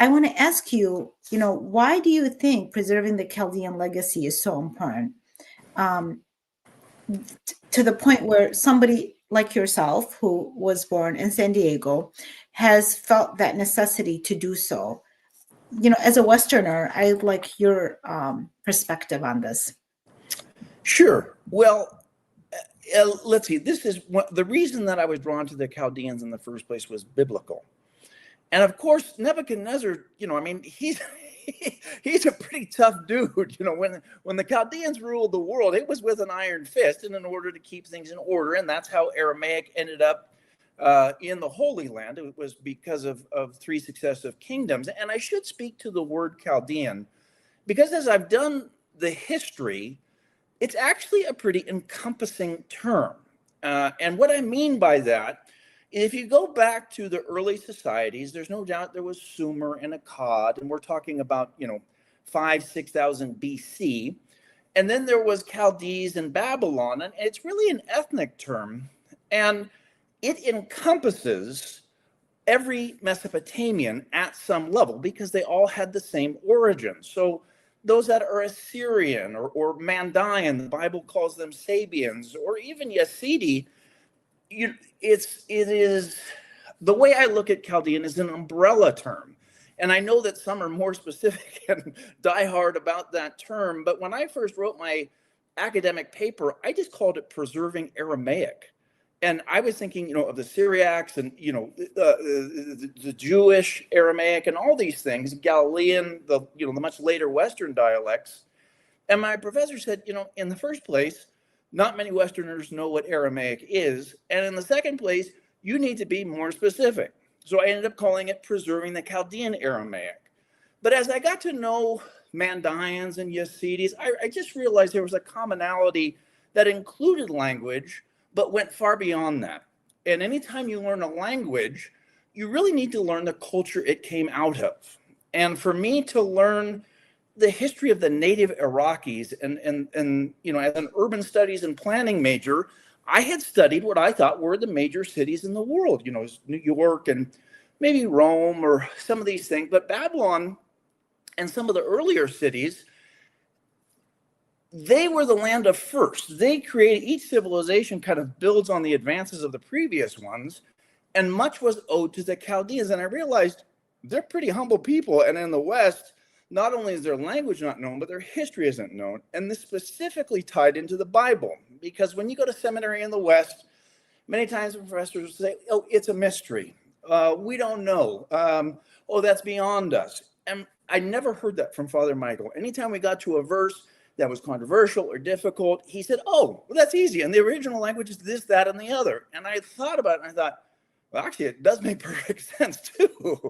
I want to ask you, why do you think preserving the Chaldean legacy is so important? To the point where somebody like yourself, who was born in San Diego, has felt that necessity to do so. As a Westerner, I'd like your perspective on this. Sure. Well, let's see. This is the reason that I was drawn to the Chaldeans in the first place was biblical. And of course, Nebuchadnezzar, he's a pretty tough dude. When the Chaldeans ruled the world, it was with an iron fist and in order to keep things in order. And that's how Aramaic ended up in the Holy Land. It was because of three successive kingdoms. And I should speak to the word Chaldean because as I've done the history, it's actually a pretty encompassing term. And what I mean by that, if you go back to the early societies, there's no doubt there was Sumer and Akkad, and we're talking about, 6,000 BC. And then there was Chaldees and Babylon, and it's really an ethnic term. And it encompasses every Mesopotamian at some level because they all had the same origin. So those that are Assyrian or Mandaean, the Bible calls them Sabians, or even Yazidi, it is the way I look at Chaldean is an umbrella term. And I know that some are more specific and die hard about that term. But when I first wrote my academic paper, I just called it preserving Aramaic. And I was thinking, of the Syriacs and, the Jewish Aramaic and all these things, Galilean, the much later Western dialects. And my professor said, in the first place, not many Westerners know what Aramaic is. And in the second place, you need to be more specific. So I ended up calling it preserving the Chaldean Aramaic. But as I got to know Mandaeans and Yazidis, I just realized there was a commonality that included language, but went far beyond that. And anytime you learn a language, you really need to learn the culture it came out of. And for me to learn the history of the native Iraqis and as an urban studies and planning major, I had studied what I thought were the major cities in the world, New York and maybe Rome or some of these things. But Babylon and some of the earlier cities, they were the land of first. They created, each civilization kind of builds on the advances of the previous ones, and much was owed to the Chaldeans. And I realized they're pretty humble people. And in the West, not only is their language not known, but their history isn't known. And this specifically tied into the Bible, because when you go to seminary in the West, many times the professors will say, oh, it's a mystery. We don't know. That's beyond us. And I never heard that from Father Michael. Anytime we got to a verse that was controversial or difficult, he said, oh, well, that's easy. And the original language is this, that, and the other. And I thought about it, and I thought, well, actually, it does make perfect sense, too.